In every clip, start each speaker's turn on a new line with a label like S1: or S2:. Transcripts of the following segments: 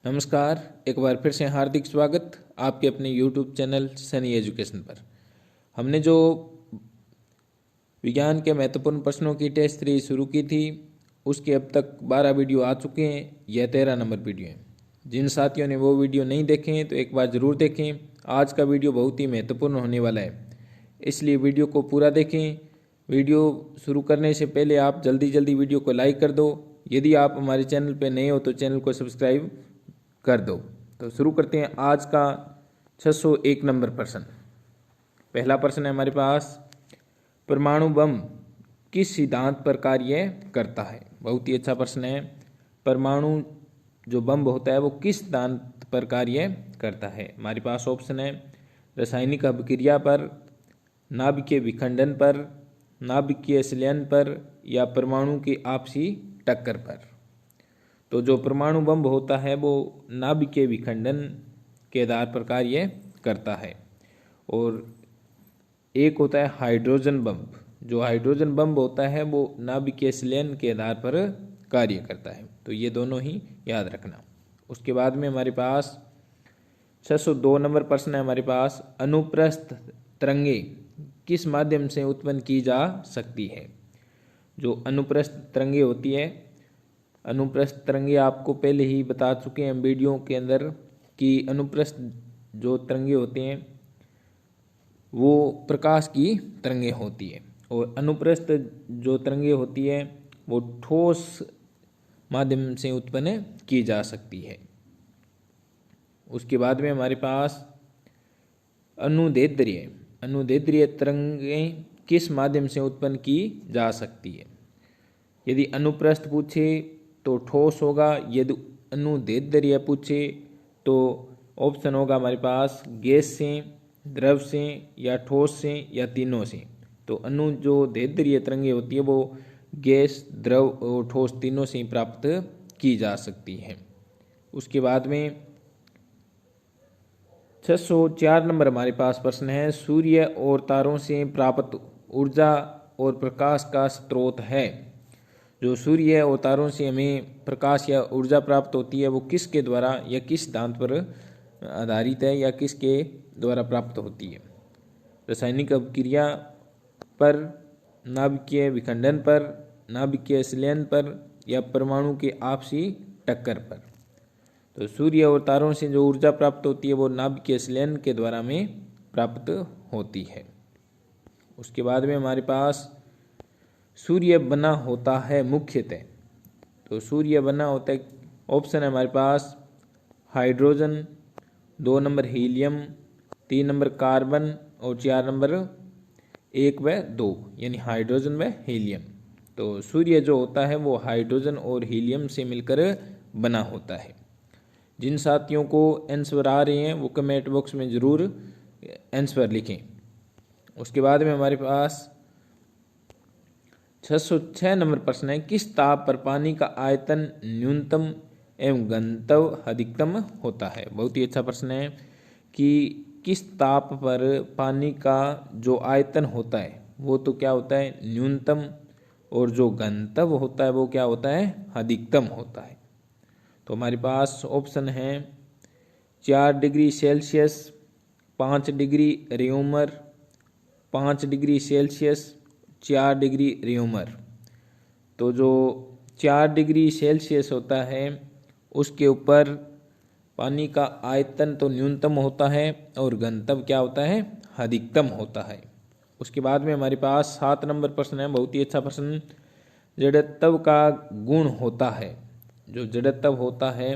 S1: नमस्कार, एक बार फिर से हार्दिक स्वागत आपके अपने YouTube चैनल सनी एजुकेशन पर। हमने जो विज्ञान के महत्वपूर्ण प्रश्नों की टेस्ट सीरीज शुरू की थी उसके अब तक 12 वीडियो आ चुके हैं। यह 13 नंबर वीडियो है। जिन साथियों ने वो वीडियो नहीं देखे हैं तो एक बार ज़रूर देखें। आज का वीडियो बहुत ही महत्वपूर्ण होने वाला है, इसलिए वीडियो को पूरा देखें। वीडियो शुरू करने से पहले आप जल्दी वीडियो को लाइक कर दो। यदि आप हमारे चैनल पर नए हो तो चैनल को सब्सक्राइब कर दो। तो शुरू करते हैं आज का 601 नंबर प्रश्न। पहला प्रश्न है हमारे पास, परमाणु बम किस सिद्धांत पर कार्य करता है। बहुत ही अच्छा प्रश्न है। परमाणु जो बम होता है वो किस सिद्धांत पर कार्य करता है। हमारे पास ऑप्शन है रासायनिक अभिक्रिया पर, नाभिकीय विखंडन पर, नाभिकीय संलयन पर या परमाणु की आपसी टक्कर पर। तो जो परमाणु बम होता है वो नाभिकीय विखंडन के आधार पर कार्य करता है। और एक होता है हाइड्रोजन बम। जो हाइड्रोजन बम होता है वो नाभिकीय संलयन के आधार पर कार्य करता है। तो ये दोनों ही याद रखना। उसके बाद में हमारे पास 602 नंबर प्रश्न है हमारे पास, अनुप्रस्थ तरंगें किस माध्यम से उत्पन्न की जा सकती है। जो अनुप्रस्थ तरंगें होती है, अनुप्रस्थ तरंगे आपको पहले ही बता चुके हैं वीडियो के अंदर कि अनुप्रस्थ जो तरंगे होते हैं वो प्रकाश की तरंगे होती है, और अनुप्रस्थ जो तरंगे होती है वो ठोस माध्यम से उत्पन्न की जा सकती है। उसके बाद में हमारे पास अनुदैर्ध्य तरंगें किस माध्यम से उत्पन्न की जा सकती है। यदि अनुप्रस्थ पूछे तो ठोस होगा, यदि अनुदैर्ध्य पूछे तो ऑप्शन होगा हमारे पास गैस से, द्रव से या ठोस से या तीनों से। तो अनु जो दैर्ध्य तरंगे होती है वो गैस, द्रव और ठोस तीनों से प्राप्त की जा सकती है। उसके बाद में 604 नंबर हमारे पास प्रश्न है, सूर्य और तारों से प्राप्त ऊर्जा और प्रकाश का स्रोत है। जो सूर्य और तारों से हमें प्रकाश या ऊर्जा प्राप्त होती है वो किसके द्वारा या किस सिद्धांत पर आधारित है या किसके द्वारा प्राप्त होती है। रासायनिक अभिक्रिया पर, नाभिकीय विखंडन पर, नाभिकीय संलयन पर या परमाणु के आपसी टक्कर पर। तो सूर्य और तारों से जो ऊर्जा प्राप्त होती है वो नाभिकीय संलयन के द्वारा हमें प्राप्त होती है। उसके बाद में हमारे पास सूर्य बना होता है मुख्यतः। तो सूर्य बना होता है, ऑप्शन है हमारे पास hydrogen, 2 number helium, 3 number carbon और 4 नंबर 1 व 2 यानी हाइड्रोजन व हीलियम। तो सूर्य जो होता है वो हाइड्रोजन और हीलियम से मिलकर बना होता है। जिन साथियों को आंसर आ रहे हैं वो कमेंट बॉक्स में ज़रूर आंसर लिखें। उसके बाद में हमारे पास 606 नंबर प्रश्न है, किस ताप पर पानी का आयतन न्यूनतम एवं घनत्व अधिकतम होता है। बहुत ही अच्छा प्रश्न है कि किस ताप पर पानी का जो आयतन होता है वो तो क्या होता है न्यूनतम, और जो घनत्व होता है वो क्या होता है अधिकतम होता है। तो हमारे पास ऑप्शन है 4 degree Celsius, 5 degree Reaumur, 5 degree Celsius, 4 degree Reaumur. तो जो 4 डिग्री सेल्सियस होता है उसके ऊपर पानी का आयतन तो न्यूनतम होता है और घनत्व क्या होता है अधिकतम होता है। उसके बाद में हमारे पास 7 नंबर प्रश्न है, बहुत ही अच्छा प्रश्न, जड़त्व का गुण होता है। जो जड़त्व होता है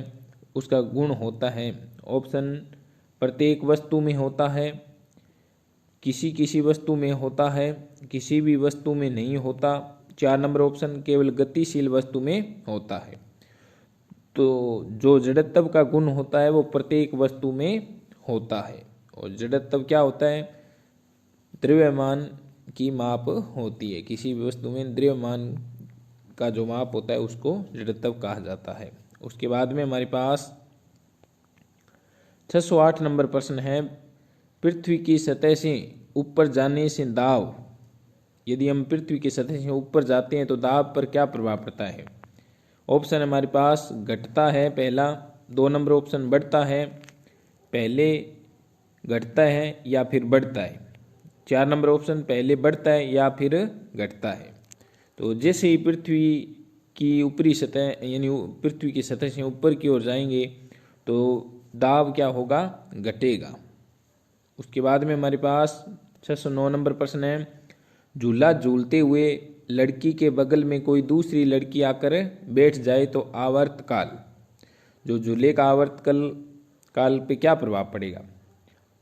S1: उसका गुण होता है, ऑप्शन प्रत्येक वस्तु में होता है, किसी वस्तु में होता है, किसी भी वस्तु में नहीं होता, 4 नंबर ऑप्शन केवल गतिशील वस्तु में होता है। तो जो जड़त्व का गुण होता है वो प्रत्येक वस्तु में होता है, और जड़त्व क्या होता है द्रव्यमान की माप होती है। किसी भी वस्तु में द्रव्यमान का जो माप होता है उसको जड़त्व कहा जाता है। उसके बाद में हमारे पास 608 नंबर प्रश्न है, पृथ्वी की सतह से ऊपर जाने से दाब, यदि हम पृथ्वी की सतह से ऊपर जाते हैं तो दाब पर क्या प्रभाव पड़ता है। ऑप्शन हमारे पास घटता है पहला, 2 नंबर ऑप्शन बढ़ता है, पहले घटता है या फिर बढ़ता है। 4 नंबर ऑप्शन पहले बढ़ता है या फिर घटता है। तो जैसे ही पृथ्वी की ऊपरी सतह यानी पृथ्वी की सतह से ऊपर की ओर जाएंगे तो दाब क्या होगा, घटेगा। उसके बाद में हमारे पास 609 नंबर प्रश्न है, झूला झूलते हुए लड़की के बगल में कोई दूसरी लड़की आकर बैठ जाए तो आवर्तकाल, जो झूले का आवर्तकाल पे क्या प्रभाव पड़ेगा।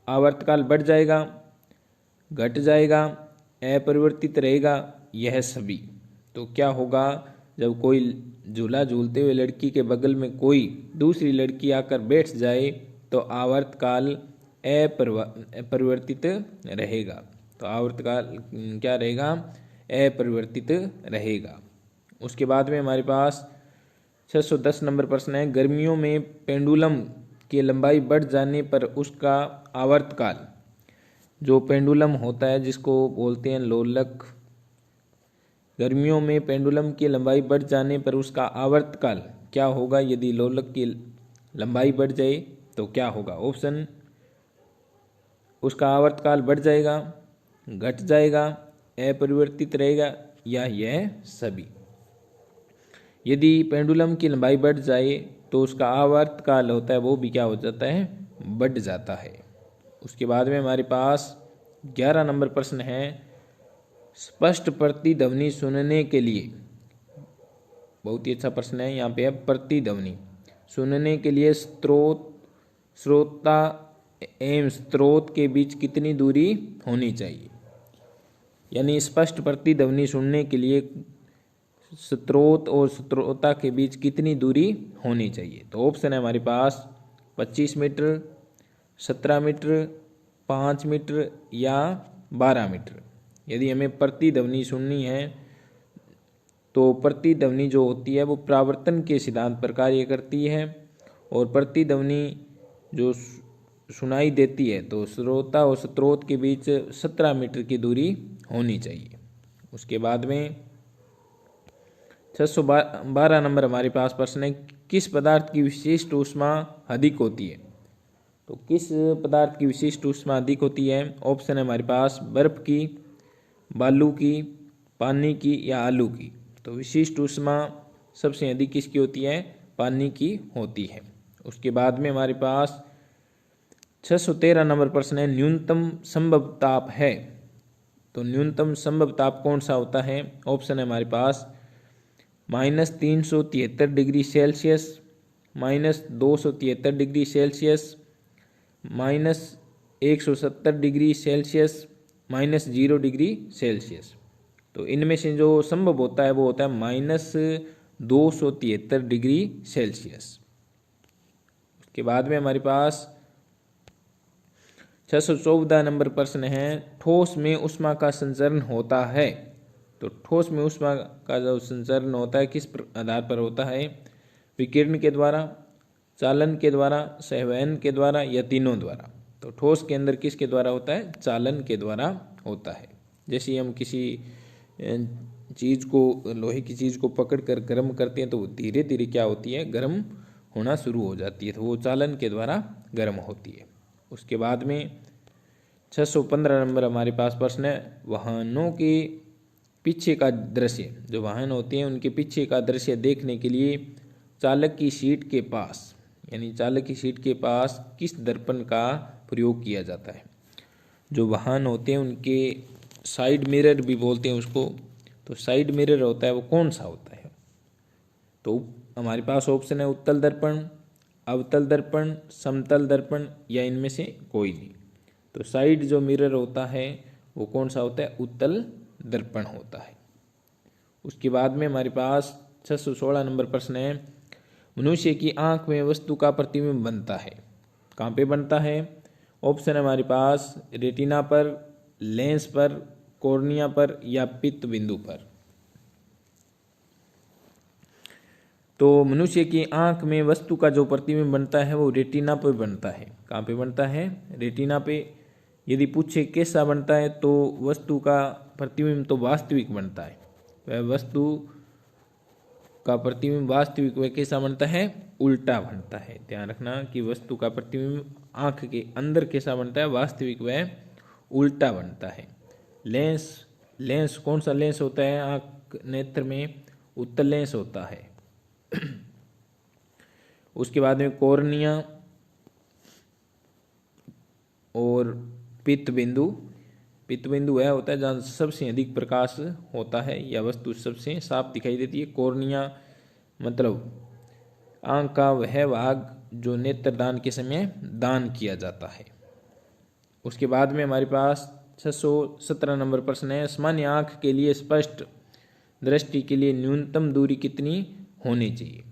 S1: आवर्तकाल बढ़ जाएगा, घट जाएगा, अपरिवर्तित रहेगा, यह सभी। तो क्या होगा, जब कोई झूला झूलते हुए लड़की के बगल में कोई दूसरी लड़की आकर बैठ जाए तो आवर्तकाल अपरिवर्तित रहेगा। तो आवर्तकाल क्या रहेगा, अपरिवर्तित रहेगा। उसके बाद में हमारे पास 610 नंबर प्रश्न है, गर्मियों में पेंडुलम की लंबाई बढ़ जाने पर उसका आवर्तकाल, जो पेंडुलम होता है जिसको बोलते हैं लोलक, गर्मियों में पेंडुलम की लंबाई बढ़ जाने पर उसका आवर्तकाल क्या होगा। यदि लोलक की लंबाई बढ़ जाए तो क्या होगा। ऑप्शन, उसका आवर्तकाल बढ़ जाएगा, घट जाएगा, अपरिवर्तित रहेगा या यह सभी। यदि पेंडुलम की लंबाई बढ़ जाए तो उसका आवर्तकाल होता है वो भी क्या हो जाता है, बढ़ जाता है। उसके बाद में हमारे पास 11 नंबर प्रश्न है, स्पष्ट प्रतिध्वनि सुनने के लिए, बहुत ही अच्छा प्रश्न है यहाँ पे है, प्रतिध्वनि सुनने के लिए श्रोता एवं स्रोत के बीच कितनी दूरी होनी चाहिए। यानी स्पष्ट प्रतिध्वनि सुनने के लिए स्रोत और श्रोता के बीच कितनी दूरी होनी चाहिए। तो ऑप्शन है हमारे पास 25 मीटर, 17 मीटर, 5 मीटर या 12 मीटर। यदि हमें प्रतिध्वनि सुननी है तो प्रतिध्वनि जो होती है वो परावर्तन के सिद्धांत पर कार्य करती है, और प्रतिध्वनि जो सुनाई देती है तो श्रोता और स्रोत के बीच 17 मीटर की दूरी होनी चाहिए। उसके बाद में 612 नंबर हमारे पास प्रश्न है, किस पदार्थ की विशिष्ट ऊष्मा अधिक होती है। तो किस पदार्थ की विशिष्ट ऊष्मा अधिक होती है। ऑप्शन है हमारे पास बर्फ की, बालू की, पानी की या आलू की। तो विशिष्ट ऊष्मा सबसे अधिक किसकी होती है, पानी की होती है। उसके बाद में हमारे पास 613 नंबर प्रश्न है, न्यूनतम संभव ताप है। तो न्यूनतम संभव ताप कौन सा होता है। ऑप्शन है हमारे पास -373 degree Celsius, -273 degree Celsius, -170 degree Celsius, -0 degree Celsius. तो इनमें से जो संभव होता है वो होता है -273 डिग्री सेल्सियस। उसके बाद में हमारे पास 614 नंबर प्रश्न है, ठोस में ऊष्मा का संचरण होता है। तो ठोस में ऊष्मा का जो संचरण होता है किस आधार पर होता है, विकिरण के द्वारा, चालन के द्वारा, संवहन के द्वारा या तीनों द्वारा। तो ठोस के अंदर किसके द्वारा होता है, चालन के द्वारा होता है। जैसे हम किसी चीज़ को, लोहे की चीज़ को पकड़ कर गर्म करते हैं तो वो धीरे धीरे क्या होती है, गर्म होना शुरू हो जाती है, तो वो चालन के द्वारा गर्म होती है। उसके बाद में 615 नंबर हमारे पास प्रश्न है, वाहनों के पीछे का दृश्य, जो वाहन होते हैं उनके पीछे का दृश्य देखने के लिए चालक की सीट के पास, यानी चालक की सीट के पास किस दर्पण का प्रयोग किया जाता है। जो वाहन होते हैं उनके साइड मिरर भी बोलते हैं उसको, तो साइड मिरर होता है वो कौन सा होता है। तो हमारे पास ऑप्शन है उत्तल दर्पण, अवतल दर्पण, समतल दर्पण या इनमें से कोई नहीं। तो साइड जो मिरर होता है वो कौन सा होता है, उत्तल दर्पण होता है। उसके बाद में हमारे पास 616 नंबर प्रश्न है, मनुष्य की आंख में वस्तु का प्रतिबिंब बनता है, कहाँ पे बनता है। ऑप्शन है हमारे पास रेटिना पर, लेंस पर, कॉर्निया पर या पित्त बिंदु पर। तो मनुष्य की आंख में वस्तु का जो प्रतिबिंब बनता है वो रेटिना पर बनता है। कहाँ पे बनता है, रेटिना पे। यदि पूछे कैसा बनता है तो वस्तु का प्रतिबिंब तो वास्तविक बनता है, वह वस्तु का प्रतिबिंब वास्तविक वह कैसा बनता है, उल्टा बनता है। ध्यान रखना कि वस्तु का प्रतिबिंब आंख के अंदर कैसा बनता है, वास्तविक वह उल्टा बनता है। लेंस कौन सा लेंस होता है आंख नेत्र में, उत्तल लेंस होता है। उसके बाद में कॉर्निया और पित्त बिंदु वह होता है जहाँ सबसे अधिक प्रकाश होता है या वस्तु सबसे साफ दिखाई देती है। कॉर्निया मतलब आंख का वह भाग जो नेत्रदान के समय दान किया जाता है। उसके बाद में हमारे पास 617 नंबर प्रश्न है, सामान्य आंख के लिए स्पष्ट दृष्टि के लिए न्यूनतम दूरी कितनी होनी चाहिए।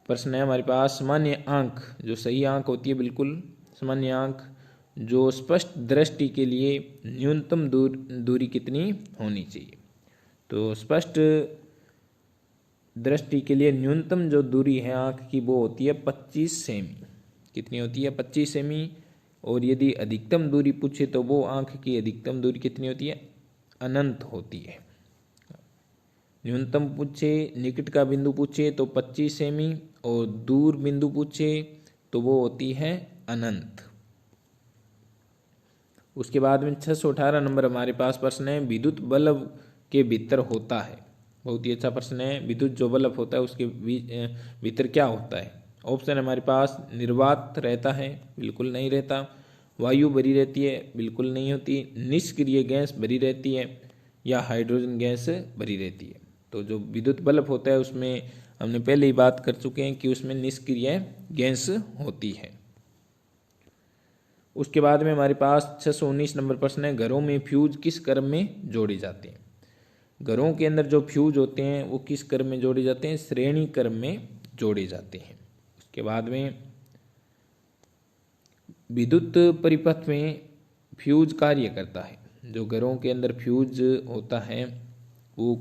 S1: प्रश्न है हमारे पास, सामान्य आंख जो सही आंख होती है, बिल्कुल सामान्य आंख जो स्पष्ट दृष्टि के लिए न्यूनतम दूरी कितनी होनी चाहिए। तो स्पष्ट दृष्टि के लिए न्यूनतम जो दूरी है आंख की वो होती है 25 सेमी। कितनी होती है, 25 सेमी। और यदि अधिकतम दूरी पूछे तो वो आंख की अधिकतम दूरी कितनी होती है, अनंत होती है। न्यूनतम पूछे, निकट का बिंदु पूछे तो 25 सेमी और दूर बिंदु पूछे तो वो होती है अनंत। उसके बाद में 618 नंबर हमारे पास प्रश्न है, विद्युत बल्ब के भीतर होता है। बहुत ही अच्छा प्रश्न है, विद्युत जो बल्ब होता है उसके भीतर क्या होता है। ऑप्शन हमारे पास, निर्वात रहता है, बिल्कुल नहीं रहता। वायु भरी रहती है, बिल्कुल नहीं होती। निष्क्रिय गैस भरी रहती है या हाइड्रोजन गैस भरी रहती है। तो जो विद्युत बल्ब होता है उसमें हमने पहले ही बात कर चुके हैं कि उसमें निष्क्रिय गैस होती है। उसके बाद में हमारे पास 619 नंबर प्रश्न है, घरों में फ्यूज किस क्रम में जोड़े जाते हैं। घरों के अंदर जो फ्यूज होते हैं वो किस क्रम में जोड़े जाते हैं, श्रेणी क्रम में जोड़े जाते हैं। उसके बाद में विद्युत परिपथ में फ्यूज कार्य करता है। जो घरों के अंदर फ्यूज होता है वो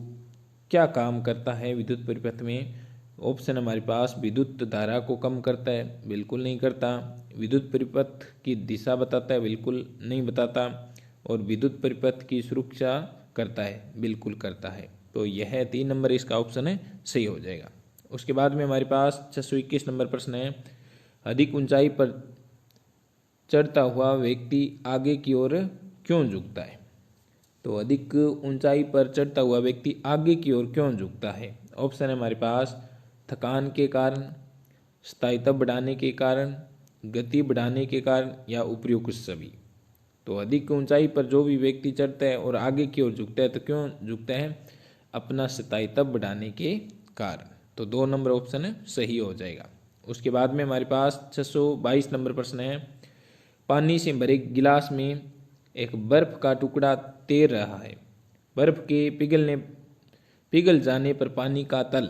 S1: क्या काम करता है विद्युत परिपथ में। ऑप्शन हमारे पास, विद्युत धारा को कम करता है, बिल्कुल नहीं करता। विद्युत परिपथ की दिशा बताता है, बिल्कुल नहीं बताता। और विद्युत परिपथ की सुरक्षा करता है, बिल्कुल करता है। तो यह 3 नंबर इसका ऑप्शन है, सही हो जाएगा। उसके बाद में हमारे पास 621 नंबर प्रश्न है, अधिक ऊंचाई पर चढ़ता हुआ व्यक्ति आगे की ओर क्यों झुकता है। तो अधिक ऊंचाई पर चढ़ता हुआ व्यक्ति आगे की ओर क्यों झुकता है। ऑप्शन है हमारे पास, थकान के कारण, स्थायित्व बढ़ाने के कारण, गति बढ़ाने के कारण या उपयुक्त सभी। तो अधिक ऊंचाई पर जो भी व्यक्ति चढ़ता है और आगे की ओर झुकता है तो क्यों झुकता है, अपना स्थायित्व बढ़ाने के कारण। तो 2 नंबर ऑप्शन है, सही हो जाएगा। उसके बाद में हमारे पास 622 नंबर प्रश्न है, पानी से भरे गिलास में एक बर्फ का टुकड़ा तैर रहा है। बर्फ के पिघल जाने पर पानी का तल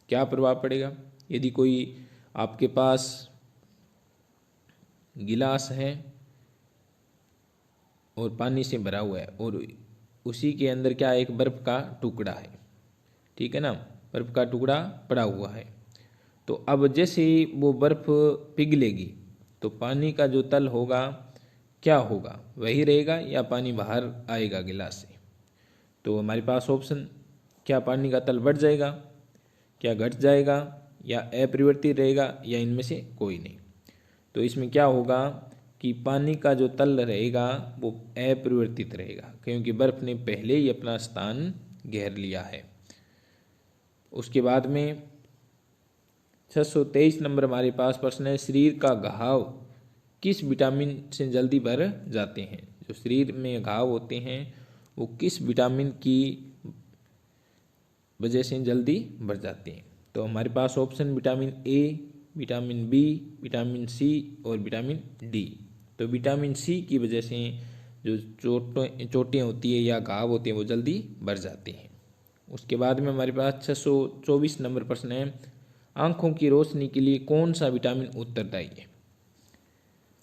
S1: क्या प्रभाव पड़ेगा। यदि कोई आपके पास गिलास है और पानी से भरा हुआ है और उसी के अंदर क्या, एक बर्फ का टुकड़ा है, ठीक है ना, बर्फ का टुकड़ा पड़ा हुआ है। तो अब जैसे ही वो बर्फ पिघलेगी तो पानी का जो तल होगा क्या होगा, वही रहेगा या पानी बाहर आएगा गिलास से। तो हमारे पास ऑप्शन, क्या पानी का तल बढ़ जाएगा, क्या घट जाएगा या अपरिवर्तित रहेगा या इनमें से कोई नहीं। तो इसमें क्या होगा कि पानी का जो तल रहेगा वो अपरिवर्तित रहेगा, क्योंकि बर्फ ने पहले ही अपना स्थान घेर लिया है। उसके बाद में 623 नंबर हमारे पास प्रश्न है, शरीर का घाव किस विटामिन से जल्दी भर जाते हैं। जो शरीर में घाव होते हैं वो किस विटामिन की वजह से जल्दी भर जाते हैं। तो हमारे पास option, vitamin A, vitamin B, vitamin C और विटामिन डी। तो विटामिन सी की वजह से जो चोटें होती है या घाव होते हैं वो जल्दी भर जाते हैं। उसके बाद में हमारे पास 624 नंबर प्रश्न है, आँखों की रोशनी के लिए कौन सा विटामिन उत्तरदायी है।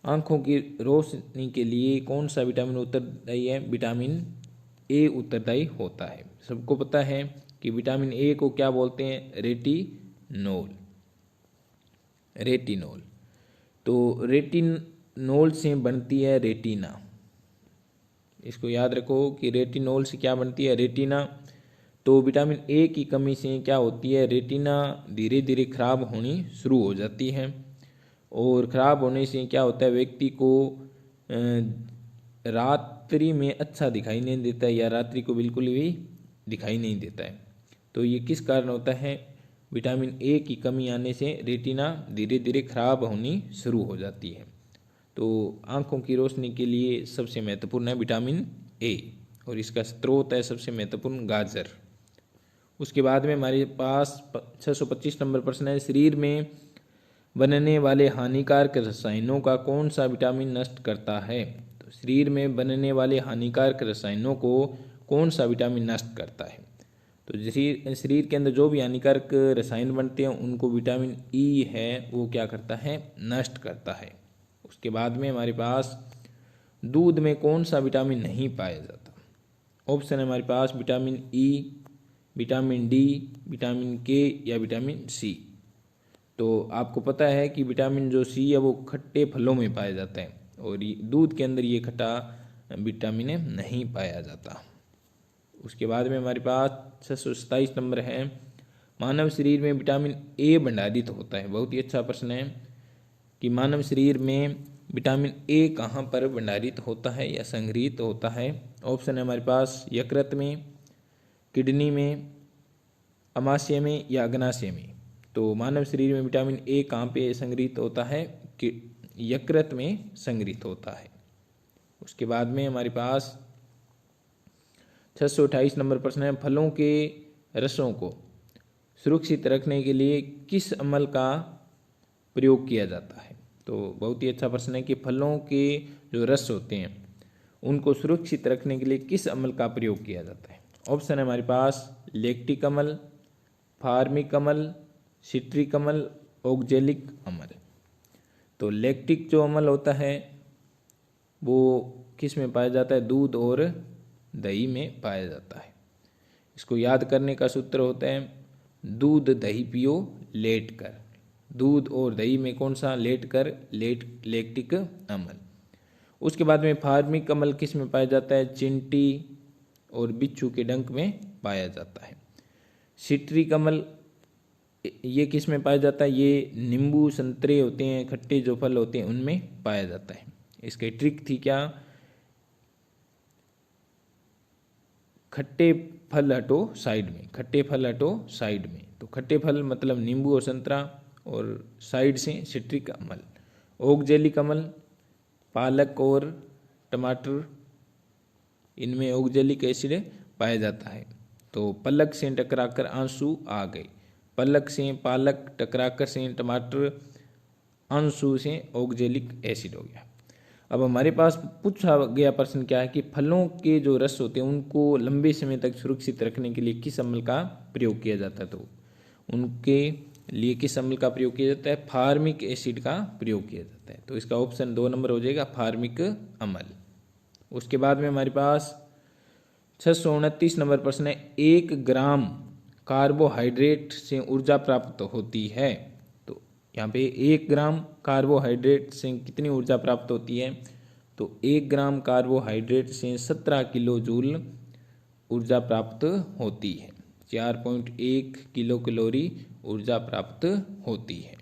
S1: आँखों की रोशनी के लिए कौन सा विटामिन उत्तरदायी है, विटामिन ए उत्तरदायी होता है। सबको पता है कि विटामिन ए को क्या बोलते हैं, रेटिनोल। रेटिनोल, तो रेटिनोल से बनती है रेटिना। इसको याद रखो कि रेटिनोल से क्या बनती है, रेटिना। तो विटामिन ए की कमी से क्या होती है, रेटिना धीरे धीरे खराब होनी शुरू हो जाती है और ख़राब होने से क्या होता है, व्यक्ति को रात्रि में अच्छा दिखाई नहीं देता है या रात्रि को बिल्कुल भी दिखाई नहीं देता है। तो ये किस कारण होता है, विटामिन ए की कमी आने से रेटिना धीरे धीरे खराब होनी शुरू हो जाती है। तो आँखों की रोशनी के लिए सबसे महत्वपूर्ण है विटामिन ए और इसका स्रोत है सबसे महत्वपूर्ण गाजर। उसके बाद में हमारे पास 625 नंबर प्रश्न है, शरीर में बनने वाले हानिकारक रसायनों का कौन सा विटामिन नष्ट करता है। तो शरीर में बनने वाले हानिकारक रसायनों को कौन सा विटामिन नष्ट करता है। तो शरीर के अंदर जो भी हानिकारक रसायन बनते हैं उनको विटामिन ई है वो क्या करता है, नष्ट करता है। उसके बाद में हमारे पास दूध में कौन सा विटामिन नहीं पाया जाता। ऑप्शन है हमारे पास vitamin E, vitamin D, vitamin K या विटामिन सी। तो आपको पता है कि विटामिन जो सी है वो खट्टे फलों में पाया जाता है और दूध के अंदर ये खट्टा विटामिन नहीं पाया जाता। उसके बाद में हमारे पास 627 नंबर है, मानव शरीर में विटामिन ए भंडारित होता है। बहुत ही अच्छा प्रश्न है कि मानव शरीर में विटामिन ए कहाँ पर भंडारित होता है या संग्रहित होता है। ऑप्शन है हमारे पास यकृत में, किडनी में, अमाशय में या अग्नाशय में। तो मानव शरीर में विटामिन ए कहाँ पे संग्रहित होता है, कि यकृत में संग्रहित होता है। उसके बाद में हमारे पास 628 नंबर प्रश्न है, फलों के रसों को सुरक्षित रखने के लिए किस अमल का प्रयोग किया जाता है। तो बहुत ही अच्छा प्रश्न है कि फलों के जो रस होते हैं उनको सुरक्षित रखने के लिए किस अमल का प्रयोग किया जाता है। ऑप्शन है हमारे पास लैक्टिक अमल, फार्मिक अमल, सिट्रिक अमल, ऑक्जेलिक अमल। तो लैक्टिक जो अमल होता है वो किस में पाया जाता है, दूध और दही में पाया जाता है। इसको याद करने का सूत्र होता है दूध दही पियो लेट कर। दूध और दही में कौन सा, लेट कर, लैक्टिक अमल। उसके बाद में फार्मिक अमल किस में पाया जाता है, चींटी और बिच्छू के डंक में पाया जाता है। सिट्रिक अमल ये किस में पाया जाता है, ये नींबू संतरे होते हैं, खट्टे जो फल होते हैं उनमें पाया जाता है। इसकी ट्रिक थी क्या, खट्टे फल हटो साइड में, खट्टे फल हटो साइड में। तो खट्टे फल मतलब नींबू और संतरा और साइड से सिट्रिक अमल। ऑक्जेलिक अमल पालक और टमाटर, इनमें ऑक्जेलिक एसिड पाया जाता है। तो पलक से टकराकर आंसू आ गए, पलक से पालक, टकराकर से टमाटर, आंसू से ऑक्जेलिक एसिड हो गया। अब हमारे पास पूछा गया प्रश्न क्या है कि फलों के जो रस होते हैं उनको लंबे समय तक सुरक्षित रखने के लिए किस अम्ल का प्रयोग किया जाता है। तो उनके लिए किस अम्ल का प्रयोग किया जाता है, फार्मिक एसिड का प्रयोग किया जाता है। तो इसका ऑप्शन 2 नंबर हो जाएगा, फार्मिक अम्ल। उसके बाद में हमारे पास 629 नंबर प्रश्न है, 1 ग्राम कार्बोहाइड्रेट से ऊर्जा प्राप्त होती है। तो यहाँ पे 1 ग्राम कार्बोहाइड्रेट से कितनी ऊर्जा प्राप्त होती है, तो 1 ग्राम कार्बोहाइड्रेट से 17 किलो जूल ऊर्जा प्राप्त होती है, 4.1 किलो कैलोरी ऊर्जा प्राप्त होती है।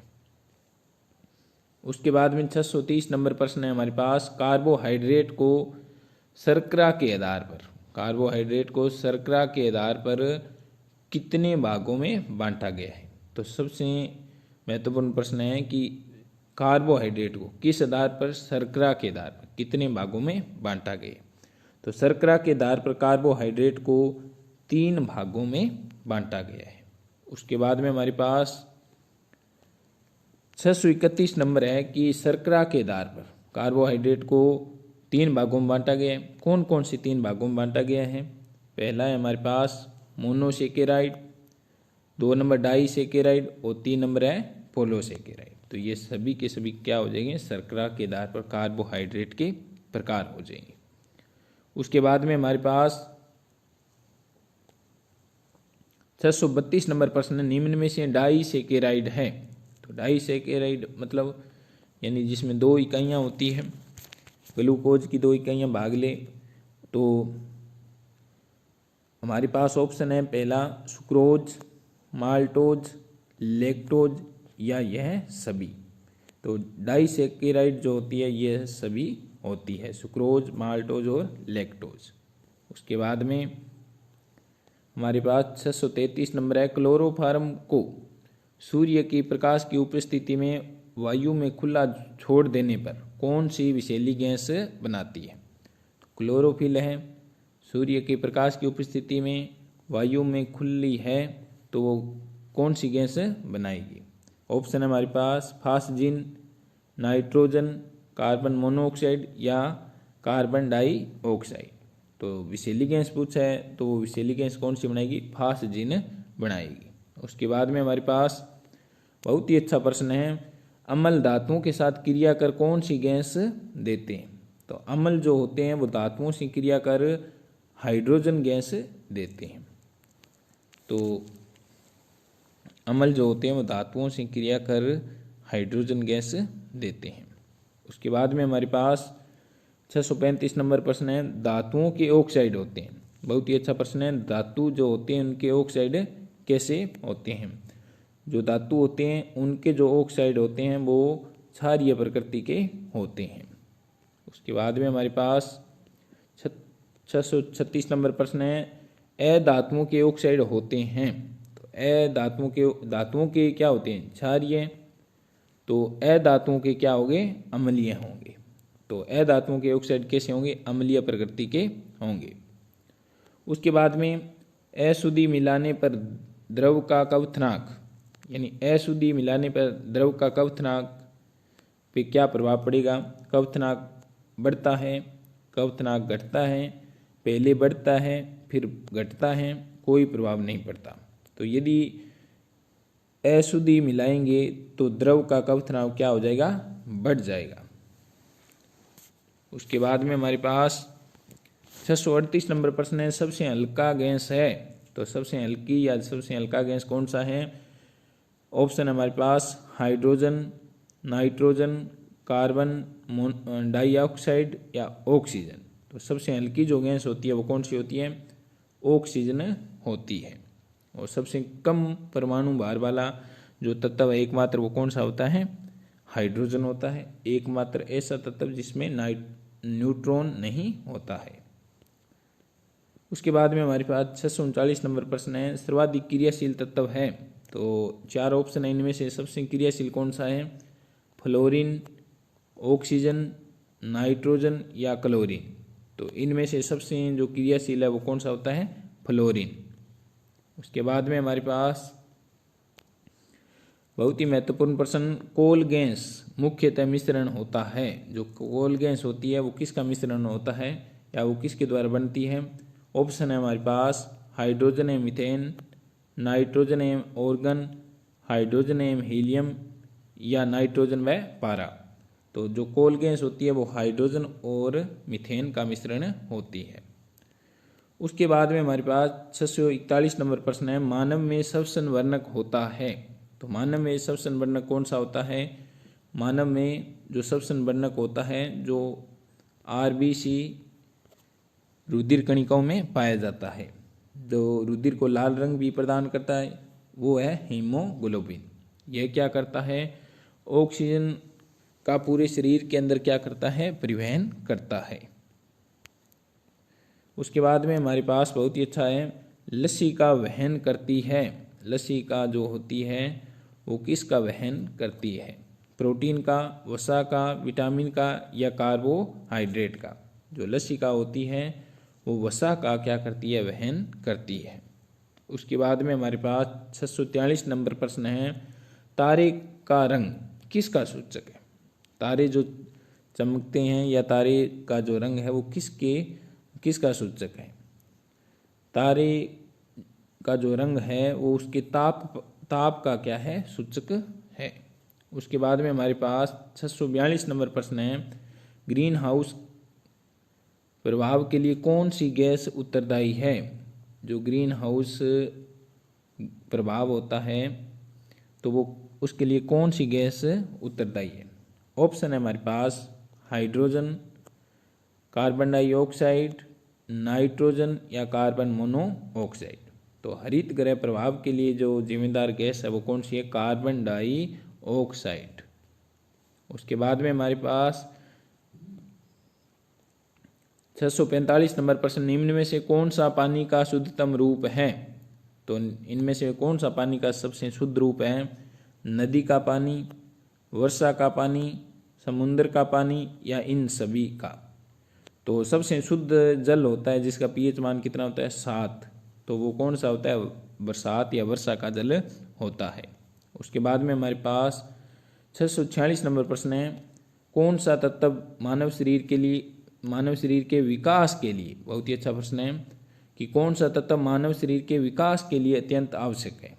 S1: उसके बाद में 630 नंबर प्रश्न है हमारे पास, कार्बोहाइड्रेट को शर्करा के आधार पर, कार्बोहाइड्रेट को शर्करा के आधार पर कितने भागों में बांटा गया है। तो सबसे महत्वपूर्ण प्रश्न है कि कार्बोहाइड्रेट को किस आधार पर, शर्करा के आधार पर कितने भागों में बांटा गया। तो शर्करा के आधार पर कार्बोहाइड्रेट को 3 भागों में बांटा गया है। उसके बाद में हमारे पास 631 नंबर है कि शर्करा के आधार पर कार्बोहाइड्रेट को 3 भागों में बांटा गया है। कौन कौन से 3 भागों में बांटा गया है, पहला है हमारे पास मोनोसेकेराइड, 2 नंबर डाइसेकेराइड और 3 नंबर है पोलोसेकेराइड। तो ये सभी के सभी क्या हो जाएंगे, शर्करा के आधार पर कार्बोहाइड्रेट के प्रकार हो जाएंगे। उसके बाद में हमारे पास 632 नंबर प्रश्न, निम्न में से डाइसेकेराइड है। तो डाइसेकेराइड मतलब यानी जिसमें 2 इकाइयाँ होती हैं, ग्लूकोज की 2 इकाइयाँ भाग ले तो हमारे पास ऑप्शन है पहला सुक्रोज, माल्टोज, लैक्टोज या यह सभी। तो डाइसैकेराइड जो होती है यह सभी होती है, सुक्रोज, माल्टोज और लैक्टोज। उसके बाद में हमारे पास 633 नंबर है, क्लोरोफार्म को सूर्य की प्रकाश की उपस्थिति में वायु में खुला छोड़ देने पर कौन सी विषैली गैस बनाती है। क्लोरोफिल है, सूर्य के प्रकाश की उपस्थिति में वायु में खुली है तो वो कौन सी गैस बनाएगी। ऑप्शन है हमारे पास फास्जिन, नाइट्रोजन, कार्बन मोनोऑक्साइड या कार्बन डाइऑक्साइड। तो विषैली गैस पूछा है तो वो विषैली गैस कौन सी बनाएगी, फास्जिन बनाएगी। उसके बाद में हमारे पास बहुत ही अच्छा प्रश्न है, अम्ल धातुओं के साथ क्रिया कर कौन सी गैस देते हैं। तो अम्ल जो होते हैं वो धातुओं से क्रिया कर हाइड्रोजन गैस देते हैं। तो अम्ल जो होते हैं वो धातुओं से क्रिया कर हाइड्रोजन गैस देते हैं। उसके बाद में हमारे पास 635 नंबर प्रश्न है, धातुओं के ऑक्साइड होते हैं। बहुत ही अच्छा प्रश्न है, धातु जो होते हैं उनके ऑक्साइड कैसे होते हैं। जो धातु होते हैं उनके जो ऑक्साइड होते हैं वो क्षारीय प्रकृति के होते हैं। उसके बाद में हमारे पास 636 नंबर प्रश्न है, अधातुओं के ऑक्साइड होते हैं। तो धातुओं के क्या होते हैं, क्षारीय। तो अधातुओं के क्या होंगे, अम्लीय होंगे। तो अधातुओं के ऑक्साइड कैसे होंगे, अम्लीय प्रकृति के होंगे। उसके बाद में अशुद्धि मिलाने पर द्रव का क्वथनांक, यानी अशुद्धि मिलाने पर द्रव का क्वथनांक पे क्या प्रभाव पड़ेगा। क्वथनांक बढ़ता है, क्वथनांक घटता है, पहले बढ़ता है फिर घटता है, कोई प्रभाव नहीं पड़ता। तो यदि अशुद्धि मिलाएंगे तो द्रव का क्वथनांक क्या हो जाएगा, बढ़ जाएगा। उसके बाद में हमारे पास 638 नंबर प्रश्न है, सबसे हल्का गैस है। तो सबसे हल्की या सबसे हल्का गैस कौन सा है। ऑप्शन हमारे पास हाइड्रोजन, नाइट्रोजन, कार्बन डाइऑक्साइड या ऑक्सीजन। तो सबसे हल्की जो गैस होती है वो कौन सी होती है, ऑक्सीजन होती है। और सबसे कम परमाणु भार वाला जो तत्व है एकमात्र वो कौन सा होता है, हाइड्रोजन होता है। एकमात्र ऐसा तत्व जिसमें न्यूट्रॉन नहीं होता है। उसके बाद में हमारे पास 639 नंबर प्रश्न है, सर्वाधिक क्रियाशील तत्व है। तो चार ऑप्शन है, इनमें से सबसे क्रियाशील कौन सा है, फ्लोरीन, ऑक्सीजन, नाइट्रोजन या क्लोरीन। तो इनमें से सबसे जो क्रियाशील है वो कौन सा होता है, फ्लोरीन। उसके बाद में हमारे पास बहुत ही महत्वपूर्ण प्रश्न, कोल गैस मुख्यतः मिश्रण होता है। जो कोल गैस होती है वो किसका मिश्रण होता है या वो किसके द्वारा बनती है। ऑप्शन है हमारे पास हाइड्रोजन एवं मीथेन, नाइट्रोजन एवं ऑर्गन, हाइड्रोजन एवं हीलियम या नाइट्रोजन व पारा। तो जो कोल गैस होती है वो हाइड्रोजन और मीथेन का मिश्रण होती है। उसके बाद में हमारे पास 641 नंबर प्रश्न है, मानव में स्वसंवर्णक होता है। तो मानव में स्वसंवर्णक कौन सा होता है। मानव में जो स्वसंवर्णक होता है जो RBC रुधिर कणिकाओं में पाया जाता है, जो रुधिर को लाल रंग भी प्रदान करता है, वो है हीमोग्लोबिन। यह क्या करता है, ऑक्सीजन का पूरे शरीर के अंदर क्या करता है, परिवहन करता है। उसके बाद में हमारे पास बहुत ही अच्छा है, लस्सी का वहन करती है। लस्सी का जो होती है वो किसका वहन करती है, प्रोटीन का, वसा का, विटामिन का या कार्बोहाइड्रेट का। जो लस्सी का होती है वो वसा का क्या करती है, वहन करती है। उसके बाद में हमारे पास 643 नंबर प्रश्न है, तारे का रंग किसका सूचक है। तारे जो चमकते हैं या तारे का जो रंग है वो किसका सूचक है। तारे का जो रंग है वो उसके ताप का क्या है, सूचक है। उसके बाद में हमारे पास 642 नंबर प्रश्न है, ग्रीन हाउस प्रभाव के लिए कौन सी गैस उत्तरदायी है। जो ग्रीन हाउस प्रभाव होता है तो वो उसके लिए कौन सी गैस उत्तरदायी है। ऑप्शन है हमारे पास हाइड्रोजन, कार्बन डाइऑक्साइड, नाइट्रोजन या कार्बन मोनोऑक्साइड। तो हरित गृह प्रभाव के लिए जो जिम्मेदार गैस है वो कौन सी है? Carbon dioxide. उसके बाद में हमारे पास 645 नंबर प्रश्न, निम्न में से कौन सा पानी का शुद्धतम रूप है? तो इनमें से कौन सा पानी का सबसे शुद्ध रूप है? नदी का पानी, वर्षा का पानी, समुद्र का पानी या इन सभी का? तो सबसे शुद्ध जल होता है जिसका पीएच मान कितना होता है? 7। तो वो कौन सा होता है? बरसात या वर्षा का जल होता है। उसके बाद में हमारे पास 646 नंबर प्रश्न है, कौन सा तत्व मानव शरीर के विकास के लिए, बहुत ही अच्छा प्रश्न है कि कौन सा तत्व मानव शरीर के विकास के लिए अत्यंत आवश्यक है?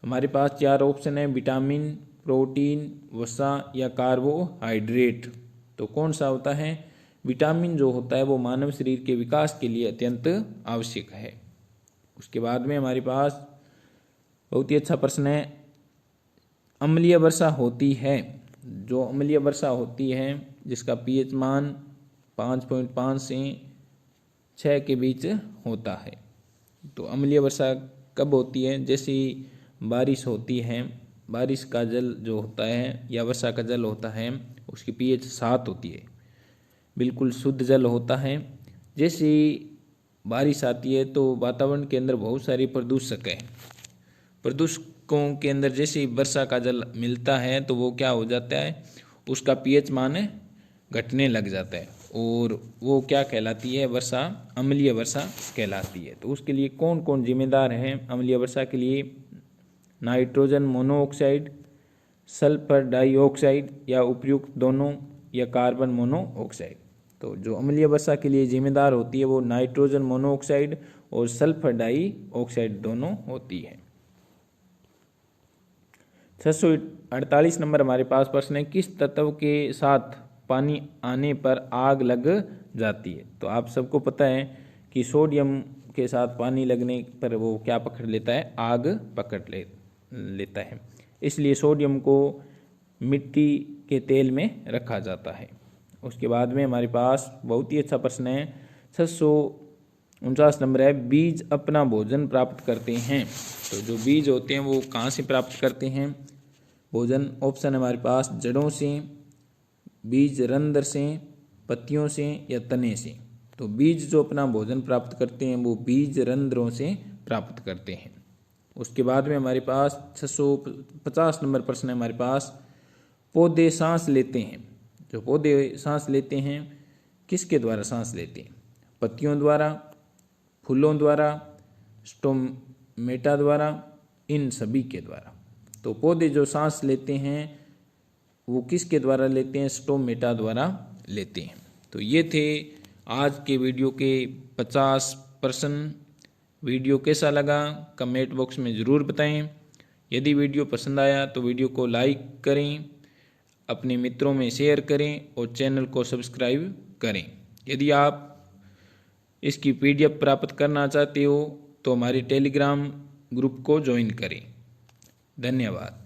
S1: हमारे पास 4 ऑप्शन है, विटामिन, प्रोटीन, वसा या कार्बोहाइड्रेट। तो कौन सा होता है? विटामिन जो होता है वो मानव शरीर के विकास के लिए अत्यंत आवश्यक है। उसके बाद में हमारे पास बहुत ही अच्छा प्रश्न है, अम्लीय वर्षा होती है, जो अम्लीय वर्षा होती है जिसका पीएच मान 5.5 से 6 के बीच होता है। तो अम्लीय वर्षा कब होती है? जैसे बारिश होती है, बारिश का जल जो होता है या वर्षा का जल होता है उसकी पीएच 7 होती है, बिल्कुल शुद्ध जल होता है। जैसे बारिश आती है तो वातावरण के अंदर बहुत सारे प्रदूषक हैं, प्रदूषकों के अंदर जैसे वर्षा का जल मिलता है तो वो क्या हो जाता है? उसका पीएच मान घटने लग जाता है और वो क्या कहलाती है? वर्षा, अम्लीय वर्षा कहलाती है। तो उसके लिए कौन कौन जिम्मेदार है अम्लीय वर्षा के लिए? नाइट्रोजन मोनोऑक्साइड, सल्फर डाइऑक्साइड या उपयुक्त दोनों या कार्बन मोनोऑक्साइड? तो जो अम्लीय वर्षा के लिए जिम्मेदार होती है वो नाइट्रोजन मोनोऑक्साइड और सल्फर डाइऑक्साइड दोनों होती है। 648 नंबर हमारे पास प्रश्न है, किस तत्व के साथ पानी आने पर आग लग जाती है? तो आप सबको पता है कि सोडियम के साथ पानी लगने पर वो क्या पकड़ लेता है? आग पकड़ लेता है। इसलिए सोडियम को मिट्टी के तेल में रखा जाता है। उसके बाद में हमारे पास बहुत ही अच्छा प्रश्न है, 649 नंबर है, बीज अपना भोजन प्राप्त करते हैं। तो जो बीज होते हैं वो कहाँ से प्राप्त करते हैं भोजन? ऑप्शन है हमारे पास, जड़ों से, बीज रंध्र से, पत्तियों से या तने से। तो बीज जो अपना भोजन प्राप्त करते हैं वो बीज रंध्रों से प्राप्त करते हैं। उसके बाद में हमारे पास 650 नंबर प्रश्न है हमारे पास, पौधे सांस लेते हैं। जो पौधे सांस लेते हैं किसके द्वारा सांस लेते हैं? पत्तियों द्वारा, फूलों द्वारा, स्टोमेटा द्वारा, इन सभी के द्वारा। तो पौधे जो सांस लेते हैं वो किसके द्वारा लेते हैं? स्टोमेटा द्वारा लेते हैं। तो ये थे आज के वीडियो के 50 प्रश्न। वीडियो कैसा लगा कमेंट बॉक्स में ज़रूर बताएं। यदि वीडियो पसंद आया तो वीडियो को लाइक करें, अपने मित्रों में शेयर करें और चैनल को सब्सक्राइब करें। यदि आप इसकी PDF प्राप्त करना चाहते हो तो हमारे टेलीग्राम ग्रुप को ज्वाइन करें। धन्यवाद।